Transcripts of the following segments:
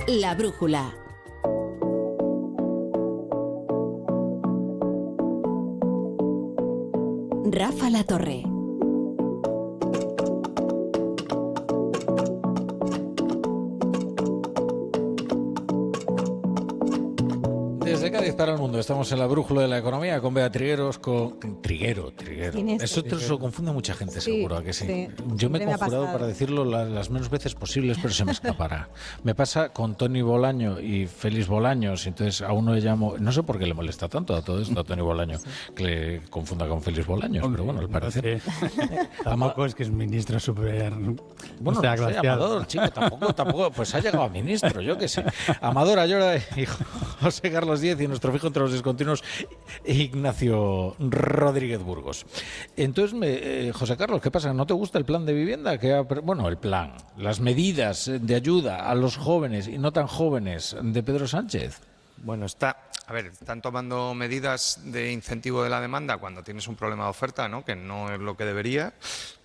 La brújula. Rafa La Torre. Desde Cádiz para el mundo, estamos en la brújula de la economía con Bea Trigueros, con Triguero. Eso te lo confunde mucha gente, sí, seguro, ¿a que sí? Yo me he conjurado para decirlo las menos veces posibles, pero se me escapará. Me pasa con Toni Bolaño y Félix Bolaños, entonces a uno le llamo, no sé por qué le molesta tanto a todo esto a Toni Bolaño, que le confunda con Félix Bolaños, pero bueno, al parecer. Tampoco es que es ministro súper... Bueno, no sé, Amador, chico, tampoco, pues ha llegado a ministro, yo qué sé. Amador Ayora y José Carlos Díez y nuestro fijo entre los discontinuos Ignacio Rodríguez Burgos. Entonces, José Carlos, ¿qué pasa? ¿No te gusta el plan de vivienda? Bueno, el plan, las medidas de ayuda a los jóvenes y no tan jóvenes de Pedro Sánchez. Bueno, están tomando medidas de incentivo de la demanda cuando tienes un problema de oferta, ¿no? Que no es lo que debería,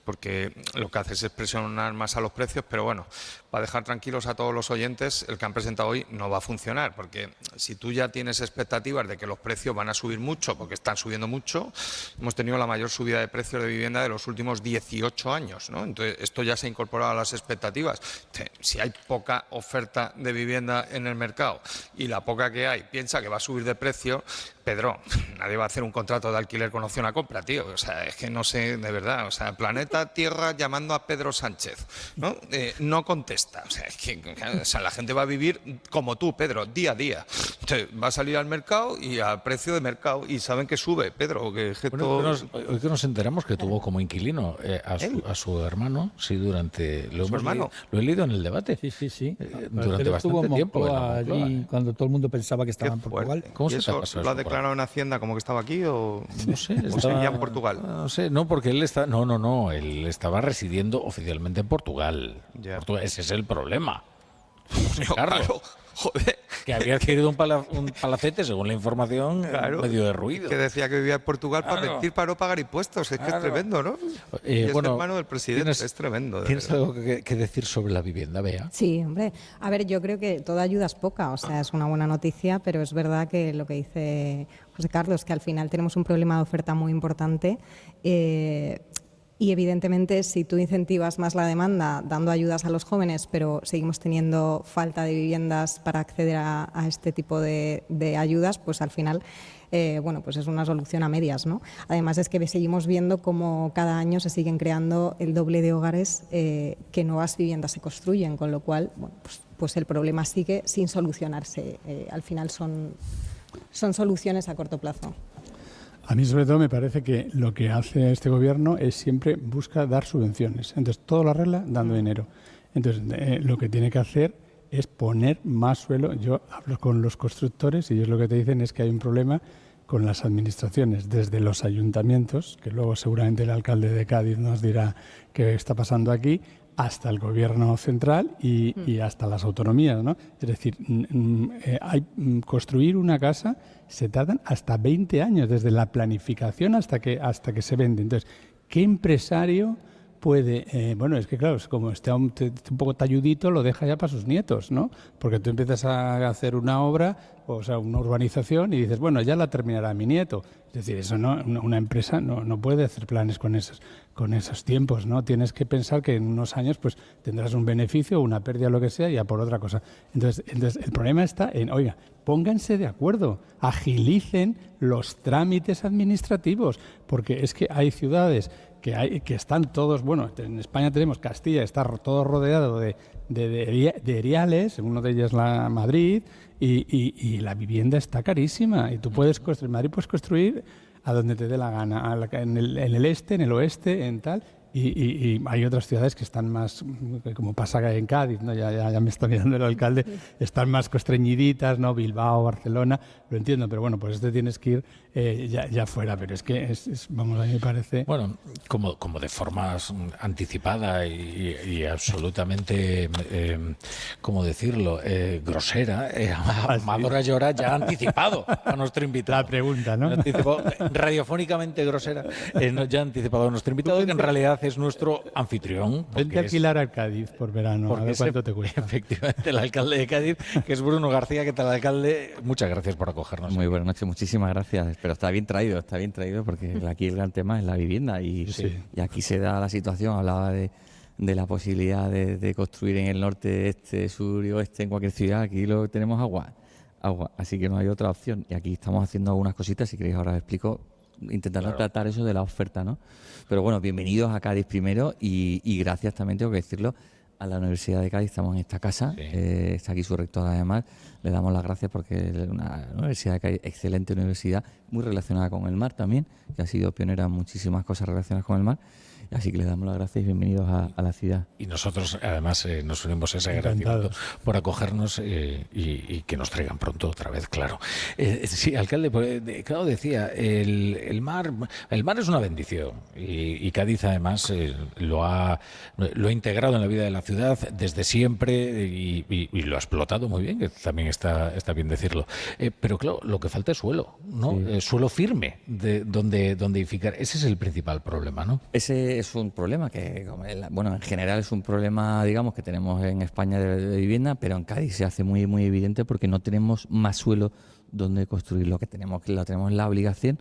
porque lo que haces es presionar más a los precios, pero bueno, para dejar tranquilos a todos los oyentes, el que han presentado hoy no va a funcionar, porque si tú ya tienes expectativas de que los precios van a subir mucho, porque están subiendo mucho, hemos tenido la mayor subida de precios de vivienda de los últimos 18 años, ¿no? Entonces, esto ya se ha incorporado a las expectativas. Si hay poca oferta de vivienda en el mercado y la poca que hay piensa que va a subir de precio, Pedro, nadie va a hacer un contrato de alquiler con opción a compra, tío. O sea, es que no sé, de verdad. O sea, planeta Tierra llamando a Pedro Sánchez, ¿no? No contesta. O sea, es que la gente va a vivir como tú, Pedro, día a día. Entonces, va a salir al mercado y a precio de mercado. Y saben que sube, Pedro. Hoy que nos enteramos que tuvo como inquilino a su hermano, sí, durante... Lo he leído en el debate. Sí. Durante bastante tiempo. Allí, cuando todo el mundo pensaba que estaba en Portugal. ¿Cómo se te ha pasado eso? ¿Declarado en Hacienda como que estaba aquí o no sé, seguía en Portugal? No sé, no, porque él está... No, él estaba residiendo oficialmente en Portugal. Ese es el problema. Claro, joder. Que había adquirido un palacete, según la información, medio de ruido. Que decía que vivía en Portugal para mentir, para no pagar impuestos. Es que es tremendo, ¿no? Y es hermano del presidente, es tremendo. ¿Tienes algo que decir sobre la vivienda, Bea? Sí, hombre. A ver, yo creo que toda ayuda es poca. O sea, es una buena noticia, pero es verdad que lo que dice José Carlos, que al final tenemos un problema de oferta muy importante. Y evidentemente, si tú incentivas más la demanda dando ayudas a los jóvenes, pero seguimos teniendo falta de viviendas para acceder a este tipo de ayudas, pues al final, pues es una solución a medias, ¿no? Además es que seguimos viendo cómo cada año se siguen creando el doble de hogares que nuevas viviendas se construyen, con lo cual, pues el problema sigue sin solucionarse. Al final son soluciones a corto plazo. A mí, sobre todo, me parece que lo que hace este gobierno es siempre busca dar subvenciones. Entonces, todo lo arregla dando dinero. Entonces, lo que tiene que hacer es poner más suelo. Yo hablo con los constructores y ellos lo que te dicen es que hay un problema con las administraciones, desde los ayuntamientos, que luego seguramente el alcalde de Cádiz nos dirá qué está pasando aquí, hasta el gobierno central y hasta las autonomías, ¿no? Es decir, construir una casa se tardan hasta 20 años, desde la planificación hasta que se vende. Entonces, ¿qué empresario puede...? Es que claro, como está un poco talludito, lo deja ya para sus nietos, ¿no? Porque tú empiezas a hacer una obra, o sea, una urbanización, y dices, bueno, ya la terminará mi nieto. Es decir, eso una empresa no puede hacer planes con esos tiempos, ¿no? Tienes que pensar que en unos años pues tendrás un beneficio, una pérdida, lo que sea, y a por otra cosa. Entonces el problema está en, oiga, pónganse de acuerdo, agilicen los trámites administrativos, porque es que hay ciudades que están todos, en España tenemos Castilla, está todo rodeado de eriales, uno de ellos la Madrid, y la vivienda está carísima, y tú puedes construir, en Madrid puedes construir a donde te dé la gana, en el este, en el oeste, en tal, y hay otras ciudades que están más, como pasa en Cádiz, ¿no? Ya me está mirando el alcalde, están más constreñiditas, ¿no? Bilbao, Barcelona, lo entiendo, pero pues tienes que ir ya fuera, pero es que a mí me parece... Bueno, como de forma anticipada y absolutamente, ¿cómo decirlo?, grosera, Amador Ayora ya ha anticipado a nuestro invitado. La pregunta, ¿no? Radiofónicamente grosera, ya ha anticipado a nuestro invitado, que en realidad es nuestro anfitrión. Vente a alquilar al Cádiz por verano, a ver cuánto te cuesta. Efectivamente, el alcalde de Cádiz, que es Bruno García. ¿Qué tal, alcalde? Muchas gracias por acogernos. Muy buenas noches, muchísimas gracias. Pero está bien traído porque aquí el gran tema es la vivienda y aquí se da la situación. Hablaba de la posibilidad de construir en el norte, este, sur y oeste, en cualquier ciudad. Aquí lo tenemos agua, así que no hay otra opción. Y aquí estamos haciendo algunas cositas, si queréis ahora os explico, intentando tratar eso de la oferta, ¿no? Pero bueno, bienvenidos a Cádiz primero y gracias también, tengo que decirlo, a la Universidad de Cádiz. Estamos en esta casa, está aquí su rector además, le damos las gracias porque es una Universidad de Cádiz, excelente universidad, muy relacionada con el mar también, que ha sido pionera en muchísimas cosas relacionadas con el mar. Así que le damos las gracias y bienvenidos a la ciudad. Y nosotros, además, nos unimos a ese agradecimiento por acogernos y que nos traigan pronto otra vez, claro. Sí, alcalde, claro, decía, el mar es una bendición y Cádiz, además, lo ha integrado en la vida de la ciudad desde siempre y lo ha explotado muy bien, que también está bien decirlo. Pero claro, lo que falta es suelo, ¿no? Suelo firme donde edificar. Ese es el principal problema, ¿no? Ese es un problema que, bueno, en general es un problema, digamos, que tenemos en España de vivienda, pero en Cádiz se hace muy, muy evidente porque no tenemos más suelo donde construir. Lo que tenemos la obligación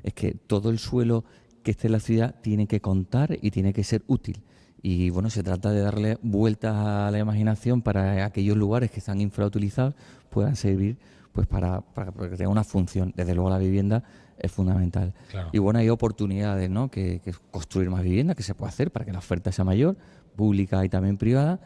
es que todo el suelo que esté en la ciudad tiene que contar y tiene que ser útil. Y bueno, se trata de darle vueltas a la imaginación para aquellos lugares que están infrautilizados puedan servir pues para que tenga una función. Desde luego la vivienda es fundamental. Claro. Y bueno, hay oportunidades, ¿no? que construir más vivienda, que se puede hacer para que la oferta sea mayor, pública y también privada.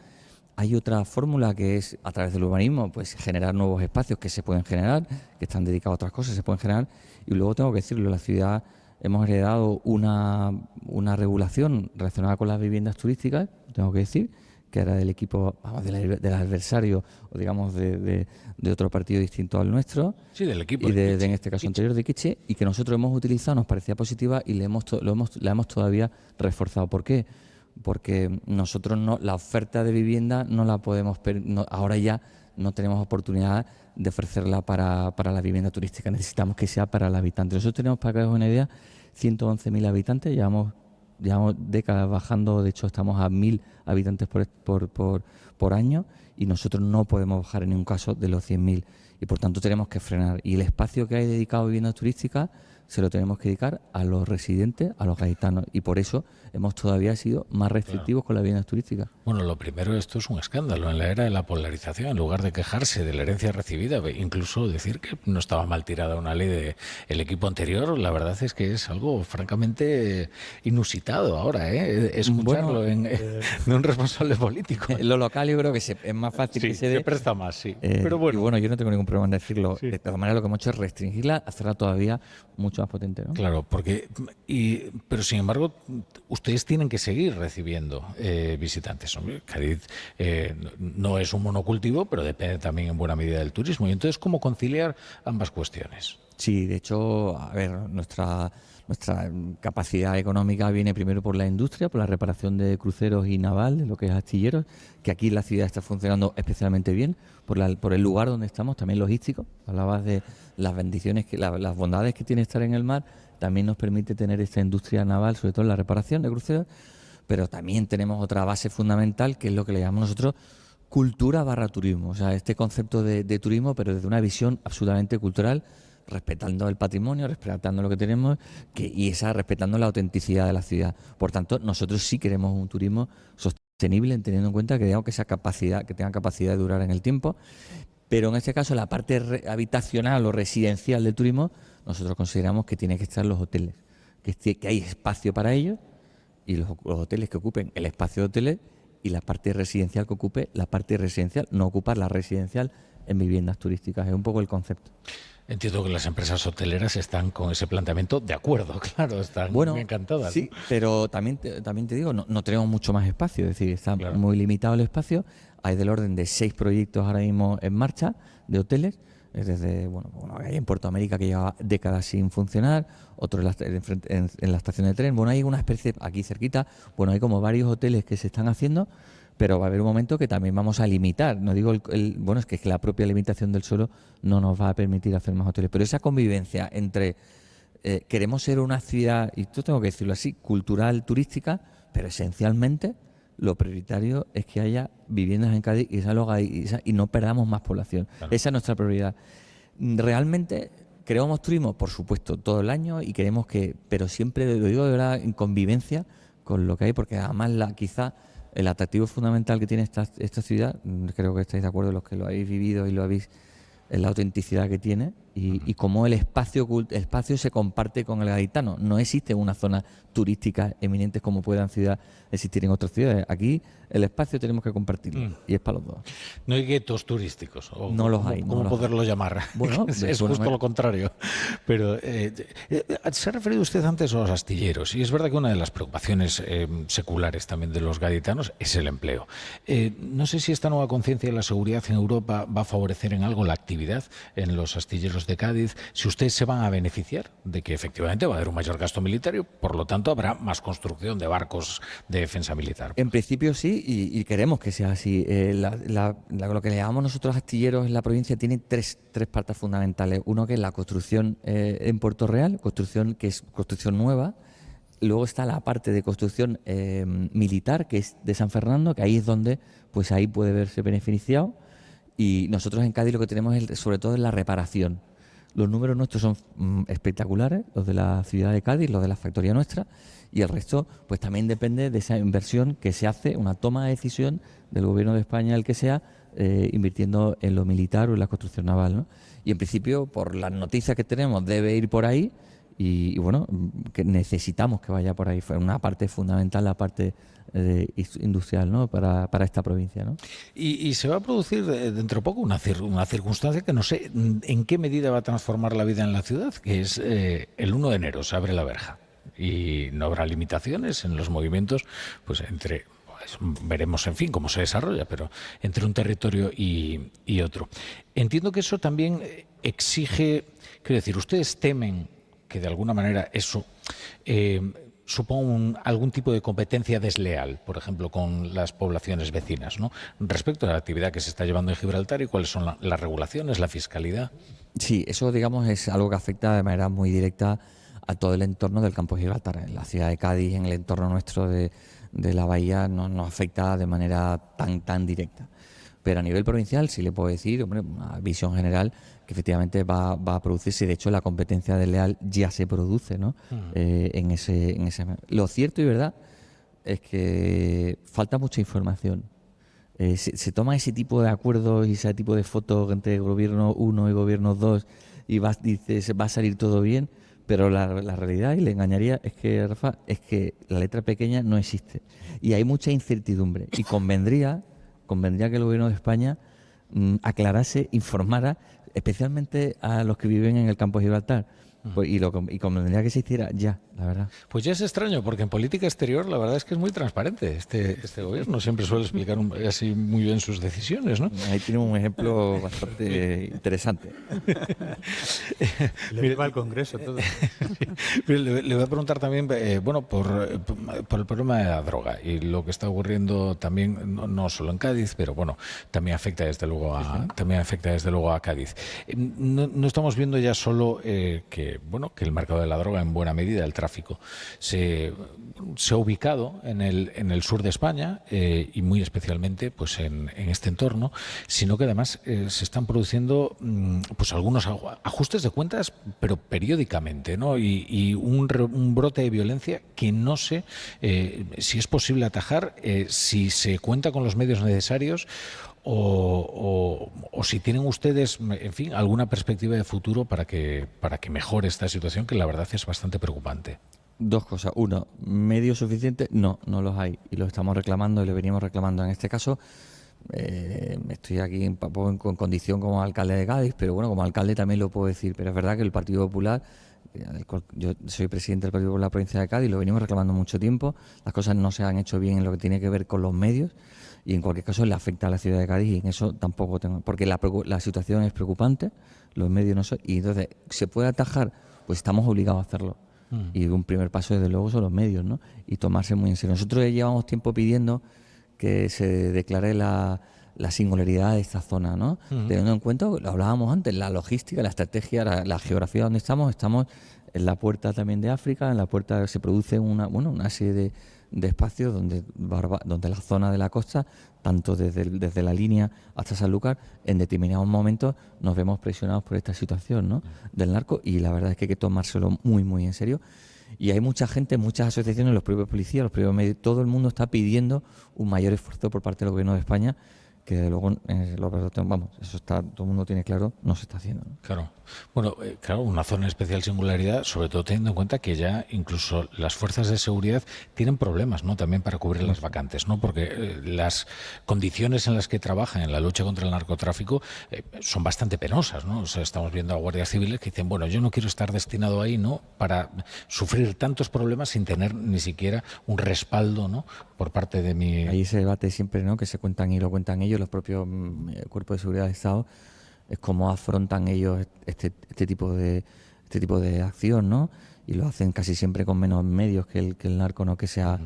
Hay otra fórmula que es, a través del urbanismo, pues generar nuevos espacios que se pueden generar, que están dedicados a otras cosas, se pueden generar. Y luego tengo que decirlo, la ciudad hemos heredado una regulación relacionada con las viviendas turísticas, tengo que decir, que era del equipo, vamos, del adversario, o digamos de otro partido distinto al nuestro. Sí, del equipo. Y en este caso anterior de Iquiche, y que nosotros hemos utilizado, nos parecía positiva y la hemos todavía reforzado. ¿Por qué? Porque nosotros la oferta de vivienda no la podemos, ahora ya no tenemos oportunidad de ofrecerla para la vivienda turística. Necesitamos que sea para el habitante. Nosotros tenemos, para que os hagáis una idea, 111.000 habitantes, llevamos décadas bajando, de hecho estamos a 1.000 habitantes por año y nosotros no podemos bajar en ningún caso de los 100.000 y por tanto tenemos que frenar. Y el espacio que hay dedicado a viviendas turísticas se lo tenemos que dedicar a los residentes, a los gaditanos, y por eso hemos todavía sido más restrictivos con las viviendas turísticas. Bueno, lo primero, esto es un escándalo en la era de la polarización. En lugar de quejarse de la herencia recibida, incluso decir que no estaba mal tirada una ley del equipo anterior, la verdad es que es algo francamente inusitado ahora, escucharlo de un responsable político. En lo local yo creo que es más fácil que se dé. Se presta más, sí. Pero bueno. Y bueno, yo no tengo ningún problema en decirlo. Sí. De todas maneras, lo que hemos hecho es restringirla, hacerla todavía mucho más potente, ¿no? Claro, pero sin embargo, ustedes tienen que seguir recibiendo visitantes. Cádiz no es un monocultivo, pero depende también en buena medida del turismo. Y entonces, ¿cómo conciliar ambas cuestiones? Sí, de hecho, a ver, nuestra capacidad económica viene primero por la industria, por la reparación de cruceros y naval, de lo que es astilleros, que aquí la ciudad está funcionando especialmente bien, por el lugar donde estamos, también logístico. Hablabas de las bendiciones, las bondades que tiene estar en el mar, también nos permite tener esta industria naval, sobre todo en la reparación de cruceros, pero también tenemos otra base fundamental, que es lo que le llamamos nosotros cultura / turismo. O sea, este concepto de turismo, pero desde una visión absolutamente cultural, respetando el patrimonio, respetando lo que tenemos respetando la autenticidad de la ciudad. Por tanto, nosotros sí queremos un turismo sostenible, teniendo en cuenta que digamos que tenga capacidad de durar en el tiempo. Pero en este caso, la parte habitacional o residencial del turismo, nosotros consideramos que tiene que estar los hoteles, que hay espacio para ellos, y los hoteles que ocupen el espacio de hoteles y la parte residencial que ocupe la parte residencial, no ocupar la residencial en viviendas turísticas. Es un poco el concepto. Entiendo que las empresas hoteleras están con ese planteamiento de acuerdo, claro, están muy encantadas. Sí, pero también te digo, no tenemos mucho más espacio, es decir, está muy limitado el espacio. Hay del orden de 6 proyectos ahora mismo en marcha de hoteles, desde hay en Puerto América, que lleva décadas sin funcionar, otro en la estación de tren. Bueno, hay una especie aquí cerquita, hay como varios hoteles que se están haciendo, pero va a haber un momento que también vamos a limitar. No digo es que la propia limitación del suelo no nos va a permitir hacer más hoteles, pero esa convivencia entre queremos ser una ciudad, y esto tengo que decirlo así, cultural, turística, pero esencialmente lo prioritario es que haya viviendas en Cádiz y no perdamos más población. Claro. Esa es nuestra prioridad. Realmente queremos turismo, por supuesto, todo el año y queremos pero siempre lo digo de verdad en convivencia con lo que hay, porque además quizá el atractivo fundamental que tiene esta ciudad, creo que estáis de acuerdo los que lo habéis vivido y lo habéis, es la autenticidad que tiene y cómo el espacio se comparte con el gaditano. No existe una zona turística eminente como pueda en ciudad existir en otras ciudades. Aquí el espacio tenemos que compartirlo y es para los dos. No hay guetos turísticos. No los hay. ¿Cómo poderlo llamar? Bueno, es justo lo contrario. Pero se ha referido usted antes a los astilleros y es verdad que una de las preocupaciones seculares también de los gaditanos es el empleo. No sé si esta nueva conciencia de la seguridad en Europa va a favorecer en algo la actividad en los astilleros de Cádiz, si ustedes se van a beneficiar de que efectivamente va a haber un mayor gasto militar y por lo tanto habrá más construcción de barcos de defensa militar. En principio sí, y queremos que sea así. Lo que le llamamos nosotros astilleros en la provincia tiene tres partes fundamentales. Uno que es la construcción en Puerto Real, construcción que es construcción nueva. Luego está la parte de construcción militar, que es de San Fernando, que ahí es donde pues ahí puede verse beneficiado. Y nosotros en Cádiz lo que tenemos sobre todo es la reparación. Los números nuestros son espectaculares, los de la ciudad de Cádiz, los de la factoría nuestra, y el resto pues también depende de esa inversión que se hace, una toma de decisión del Gobierno de España, el que sea, invirtiendo en lo militar o en la construcción naval, ¿no? Y en principio, por las noticias que tenemos, debe ir por ahí y bueno, que necesitamos que vaya por ahí. Fue una parte fundamental, la parte industrial, ¿no? para esta provincia, ¿no? Y se va a producir dentro de poco una circunstancia que no sé en qué medida va a transformar la vida en la ciudad, que es el 1 de enero se abre la verja y no habrá limitaciones en los movimientos, pues veremos en fin cómo se desarrolla, pero entre un territorio y otro. Entiendo que eso también exige, quiero decir, ustedes temen que de alguna manera eso suponga algún tipo de competencia desleal, por ejemplo, con las poblaciones vecinas, ¿no? Respecto a la actividad que se está llevando en Gibraltar y cuáles son las regulaciones, la fiscalidad. Sí, eso digamos es algo que afecta de manera muy directa a todo el entorno del campo de Gibraltar. En la ciudad de Cádiz, en el entorno nuestro de la bahía, no nos afecta de manera tan directa. Pero a nivel provincial sí le puedo decir, hombre, una visión general que efectivamente va a producirse. De hecho, la competencia desleal ya se produce, ¿no? En ese. Lo cierto y verdad es que falta mucha información. Se toma ese tipo de acuerdos y ese tipo de fotos entre gobierno 1 y gobierno 2 y dices va a salir todo bien, pero la realidad, y le engañaría, es que, Rafa, es que la letra pequeña no existe. Y hay mucha incertidumbre. Y convendría que el Gobierno de España aclarase, informara, especialmente a los que viven en el campo de Gibraltar. Pues, y convendría que se hiciera ya, la verdad. Pues ya es extraño, porque en política exterior la verdad es que es muy transparente. Este gobierno siempre suele explicar así muy bien sus decisiones, ¿no? Ahí tiene un ejemplo bastante interesante. Le va al Congreso todo. Le voy a preguntar también, bueno, por el problema de la droga y lo que está ocurriendo también, no solo en Cádiz, pero bueno, también afecta desde luego a Cádiz. No estamos viendo ya solo que el mercado de la droga, en buena medida el tráfico, se ha ubicado en el sur de España y muy especialmente pues en este entorno, sino que además se están produciendo pues algunos ajustes de cuentas, pero periódicamente, ¿no? Y un brote de violencia que no sé si es posible atajar, si se cuenta con los medios necesarios o si tienen ustedes, en fin, alguna perspectiva de futuro para que mejore esta situación, que la verdad es bastante preocupante. Dos cosas. Uno, medios suficientes, no los hay. Y lo estamos reclamando y lo venimos reclamando. En este caso, estoy aquí en condición como alcalde de Cádiz, pero bueno, como alcalde también lo puedo decir. Pero es verdad que el Partido Popular, yo soy presidente del Partido Popular de la provincia de Cádiz, lo venimos reclamando mucho tiempo. Las cosas no se han hecho bien en lo que tiene que ver con los medios. Y en cualquier caso le afecta a la ciudad de Cádiz y en eso tampoco tengo, porque la situación es preocupante, los medios no son, y entonces se puede atajar, pues estamos obligados a hacerlo. Y un primer paso desde luego son los medios, ¿no? Y tomarse muy en serio. Nosotros llevamos tiempo pidiendo que se declare la singularidad de esta zona, ¿no? Teniendo en cuenta, lo hablábamos antes, la logística, la estrategia, la geografía donde estamos en la puerta también de África, en la puerta se produce una serie de espacios donde la zona de la costa, tanto desde la línea hasta Sanlúcar, en determinados momentos nos vemos presionados por esta situación, ¿no?, del narco, y la verdad es que hay que tomárselo muy, muy en serio. Y hay mucha gente, muchas asociaciones, los propios policías, los propios medios, todo el mundo está pidiendo un mayor esfuerzo por parte del Gobierno de España, que desde luego, eso está, todo el mundo tiene claro, no se está haciendo, ¿no? Claro. Bueno, claro, una zona de especial singularidad, sobre todo teniendo en cuenta que ya incluso las fuerzas de seguridad tienen problemas, ¿no?, también para cubrir las vacantes, ¿no?, porque las condiciones en las que trabajan en la lucha contra el narcotráfico son bastante penosas, ¿no? O sea, estamos viendo a guardias civiles que dicen, bueno, yo no quiero estar destinado ahí, ¿no?, para sufrir tantos problemas sin tener ni siquiera un respaldo, ¿no?, por parte de mi... Ahí se debate siempre, ¿no?, que se cuentan y lo cuentan ellos, los propios cuerpos de seguridad del Estado, es cómo afrontan ellos este tipo de acción, ¿no? Y lo hacen casi siempre con menos medios que el narco, ¿no?, que se ha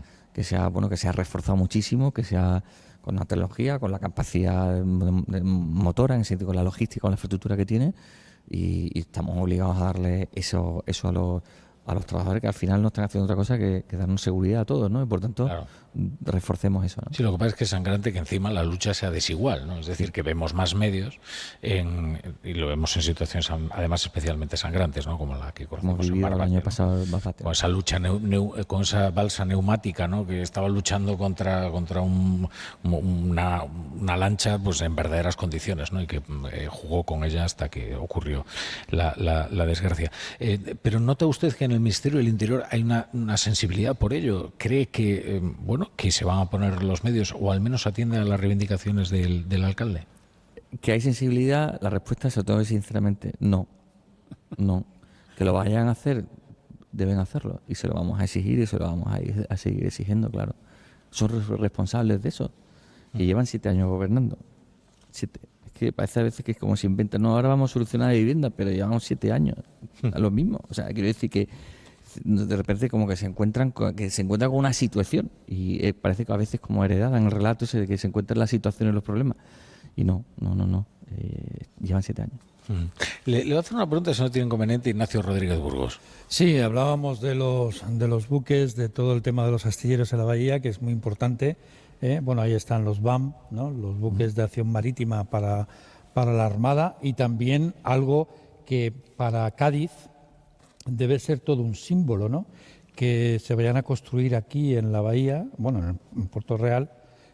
reforzado muchísimo, que sea con la tecnología, con la capacidad motora, en sentido, con la logística, con la infraestructura que tiene, y estamos obligados a darle eso a los trabajadores, que al final no están haciendo otra cosa que darnos seguridad a todos, ¿no? Y por tanto, claro, reforcemos eso, ¿no? Sí, lo que pasa es que es sangrante que encima la lucha sea desigual, ¿no? Es decir, que vemos más medios y lo vemos en situaciones además especialmente sangrantes, ¿no?, como la que conocemos en Barbate, el año pasado, ¿no?, con esa lucha con esa balsa neumática, ¿no?, que estaba luchando contra una lancha, pues en verdaderas condiciones, ¿no?, y que jugó con ella hasta que ocurrió la desgracia. Pero ¿nota usted que en el Ministerio del Interior hay una sensibilidad por ello? ¿Cree que que se van a poner los medios, o al menos atienden a las reivindicaciones del alcalde? ¿Que hay sensibilidad? La respuesta, sobre todo, es sinceramente no. Que lo vayan a hacer, deben hacerlo, y se lo vamos a exigir y se lo vamos a seguir exigiendo, claro. Son responsables de eso y llevan 7 años gobernando. 7. Es que parece a veces que es como se inventan, no, ahora vamos a solucionar la vivienda, pero llevamos 7 años a lo mismo. O sea, quiero decir que de repente como que se encuentran con una situación, y parece que a veces como heredada en el relato ese de que se encuentran las situaciones y los problemas, y no, llevan 7 años. Le voy a hacer una pregunta, si no tiene inconveniente, Ignacio Rodríguez Burgos. Sí, hablábamos de los buques, de todo el tema de los astilleros en la bahía, que es muy importante. Bueno, ahí están los BAM, ¿no?, los buques de acción marítima para la Armada, y también algo que para Cádiz debe ser todo un símbolo, ¿no?, que se vayan a construir aquí en la bahía, bueno, en Puerto Real,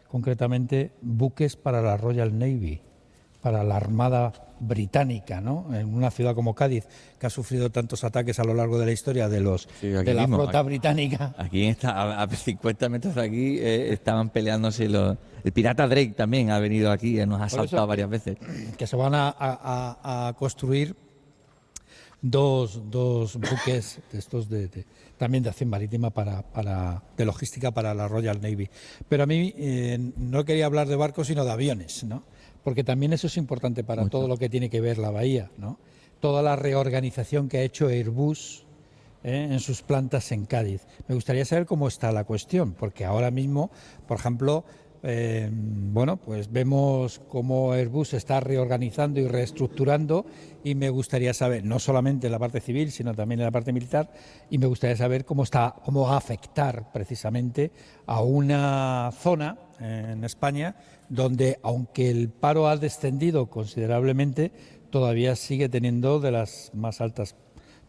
concretamente, buques para la Royal Navy, para la Armada Británica, ¿no?, en una ciudad como Cádiz, que ha sufrido tantos ataques a lo largo de la historia de la flota británica. Aquí a 50 metros de aquí estaban peleándose el pirata Drake también ha venido aquí y nos ha asaltado varias veces. Que se van a construir dos buques de estos también de acción marítima de logística para la Royal Navy. Pero a mí no quería hablar de barcos, sino de aviones, ¿no?, porque también eso es importante para todo lo que tiene que ver la bahía, ¿no? Toda la reorganización que ha hecho Airbus en sus plantas en Cádiz. Me gustaría saber cómo está la cuestión, porque ahora mismo, por ejemplo, pues vemos cómo Airbus se está reorganizando y reestructurando, y me gustaría saber, no solamente en la parte civil, sino también en la parte militar, y me gustaría saber cómo va a afectar precisamente a una zona en España donde, aunque el paro ha descendido considerablemente, todavía sigue teniendo de las más altas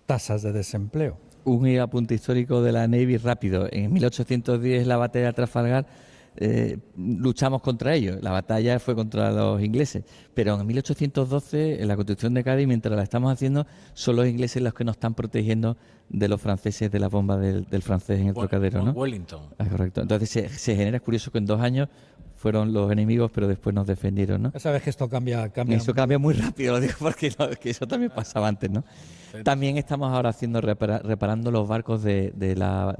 tasas de desempleo. Un apunte histórico de la Navy rápido. En 1810, la batalla de Trafalgar, luchamos contra ellos. La batalla fue contra los ingleses, pero en 1812, en la Constitución de Cádiz, mientras la estamos haciendo, son los ingleses los que nos están protegiendo de los franceses, de la bomba del francés en el Trocadero, ¿no? Wellington. Correcto. Entonces se genera, es curioso que en 2 años fueron los enemigos, pero después nos defendieron, ¿no? Ya sabes que esto cambia. Eso cambia muy rápido, lo digo porque que eso también pasaba antes, ¿no? También estamos ahora reparando los barcos de la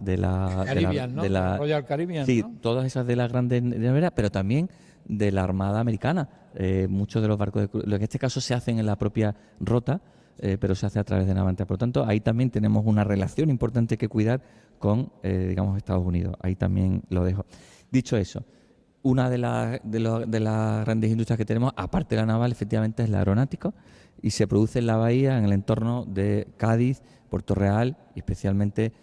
Caribbean, ¿no? Royal Caribbean, sí, ¿no? Todas esas de las grandes naveras, pero también de la Armada Americana. Muchos de los barcos, en este caso se hacen en la propia rota, pero se hace a través de Navantia. Por lo tanto, ahí también tenemos una relación importante que cuidar con, Estados Unidos. Ahí también lo dejo. Dicho eso, una de las grandes industrias que tenemos, aparte de la naval, efectivamente es la aeronáutica, y se produce en la bahía, en el entorno de Cádiz, Puerto Real y especialmente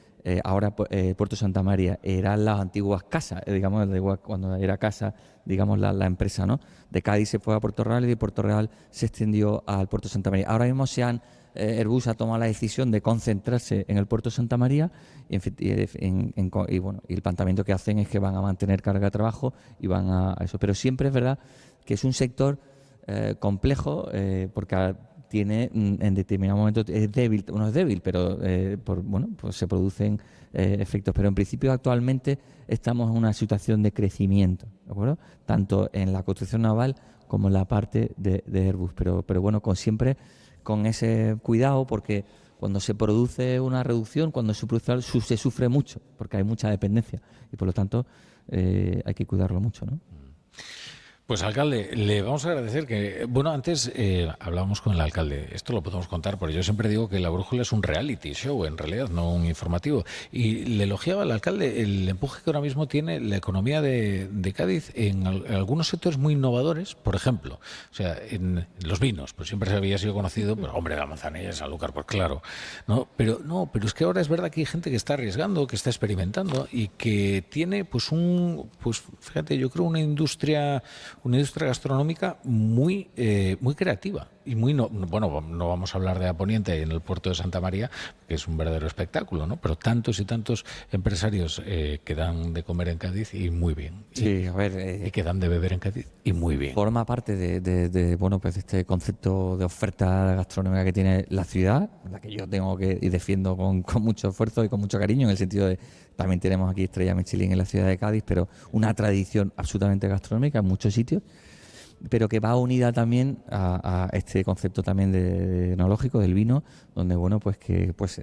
ahora Puerto Santa María, eran las antiguas casas, digamos, cuando era casa, digamos, la empresa, ¿no? De Cádiz se fue a Puerto Real y de Puerto Real se extendió al Puerto Santa María. Ahora mismo Airbus ha tomado la decisión de concentrarse en el Puerto Santa María y el planteamiento que hacen es que van a mantener carga de trabajo y van a eso. Pero siempre es verdad que es un sector complejo porque tiene en determinado momento es débil, no es débil, pero pues se producen efectos. Pero en principio actualmente estamos en una situación de crecimiento, ¿de acuerdo? Tanto en la construcción naval como en la parte de Airbus. Pero bueno, siempre con ese cuidado, porque cuando se produce una reducción, cuando se sufre mucho, porque hay mucha dependencia y por lo tanto hay que cuidarlo mucho, ¿no? Pues alcalde, le vamos a agradecer que, bueno, antes hablábamos con el alcalde, esto lo podemos contar, porque yo siempre digo que La Brújula es un reality show, en realidad, no un informativo, y le elogiaba al alcalde el empuje que ahora mismo tiene la economía de Cádiz en algunos sectores muy innovadores, por ejemplo, o sea, en los vinos, pues siempre se había sido conocido, pero hombre, la manzanilla, Sanlúcar, pues claro, pero es que ahora es verdad que hay gente que está arriesgando, que está experimentando y que tiene pues fíjate, yo creo una industria gastronómica muy creativa y no vamos a hablar de Aponiente en el puerto de Santa María, que es un verdadero espectáculo, ¿no? Pero tantos y tantos empresarios que dan de comer en Cádiz y muy bien. Sí, a ver, y que dan de beber en Cádiz y muy bien. Forma parte de este concepto de oferta gastronómica que tiene la ciudad, la que yo tengo y defiendo con mucho esfuerzo y con mucho cariño, en el sentido de también tenemos aquí Estrella Michelin en la ciudad de Cádiz, pero una tradición absolutamente gastronómica en muchos sitios, pero que va unida también a este concepto también de enológico del vino, donde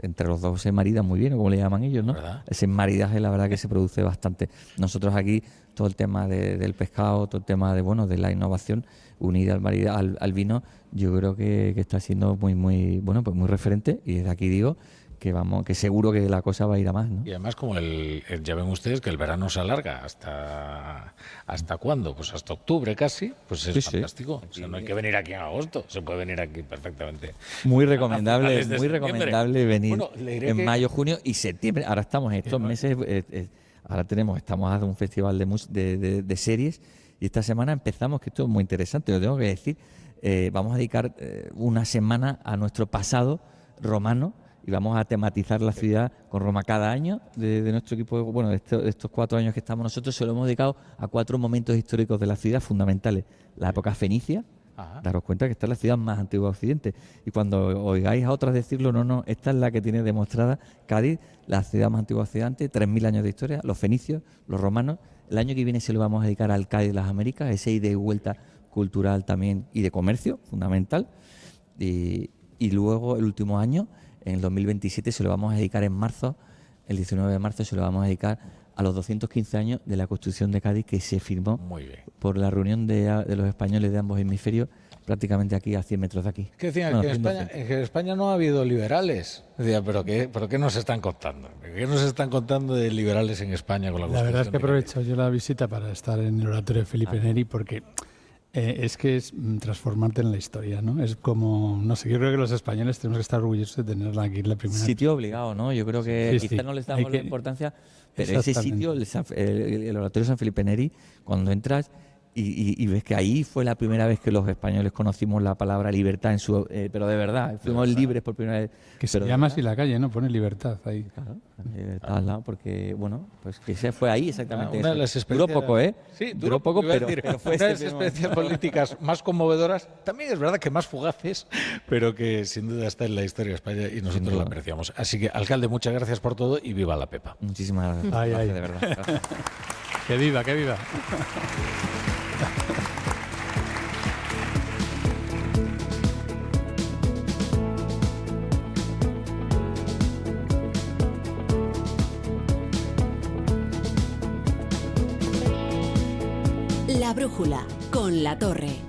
entre los dos se maridan muy bien, o como le llaman ellos, ¿no? ¿Verdad? Ese maridaje, la verdad que se produce bastante. Nosotros aquí todo el tema del pescado, todo el tema de la innovación unida al vino, yo creo que está siendo muy referente, y desde aquí digo que seguro que la cosa va a ir a más, ¿no? Y además, como ya ven ustedes que el verano se alarga ¿hasta cuándo? Pues hasta octubre casi, pues es fantástico. O sea, no hay que venir aquí en agosto, se puede venir aquí perfectamente. Muy recomendable venir en mayo, junio y septiembre. Ahora estamos en estos meses, estamos haciendo un festival de series, y esta semana empezamos, que esto es muy interesante, lo tengo que decir, vamos a dedicar una semana a nuestro pasado romano, y vamos a tematizar la ciudad con Roma cada año de nuestro equipo. Bueno, de estos 4 años que estamos nosotros, se lo hemos dedicado a 4 momentos históricos de la ciudad fundamentales. La época fenicia, daros cuenta que esta es la ciudad más antigua de Occidente, y cuando oigáis a otras decirlo, no, esta es la que tiene demostrada Cádiz, la ciudad más antigua de Occidente, 3.000 años de historia, los fenicios, los romanos. El año que viene se lo vamos a dedicar al Cádiz de las Américas, ese ida y vuelta cultural también y de comercio fundamental, y luego el último año, en el 2027, se lo vamos a dedicar en marzo, el 19 de marzo, se lo vamos a dedicar a los 215 años de la Constitución de Cádiz, que se firmó por la reunión de los españoles de ambos hemisferios, prácticamente aquí a 100 metros de aquí. ¿Qué decían? Que en España no ha habido liberales. Decía, ¿pero qué nos están contando? ¿Qué nos están contando de liberales en España con la Constitución? La verdad es que aprovecho yo la visita para estar en el oratorio de Felipe Neri, porque es transformarte en la historia, ¿no? Es como, no sé, yo creo que los españoles tenemos que estar orgullosos de tenerla aquí la primera. Sitio obligado, ¿no? Yo creo que quizás no les damos la importancia, pero ese sitio, el oratorio San Felipe Neri, cuando entras y ves que ahí fue la primera vez que los españoles conocimos la palabra libertad pero de verdad, fuimos libres por primera vez. Que se llama así la calle, ¿no? Pone libertad ahí. Claro, libertad al lado, porque, pues que se fue ahí exactamente. Una de las duró poco, ¿eh? Sí, duró poco, pero fue una de las experiencias políticas más conmovedoras, también es verdad que más fugaces, pero que sin duda está en la historia de España y nosotros la apreciamos. Así que, alcalde, muchas gracias por todo y viva la Pepa. Muchísimas gracias, de verdad. Gracias. Que viva, que viva. La Brújula, con La Torre.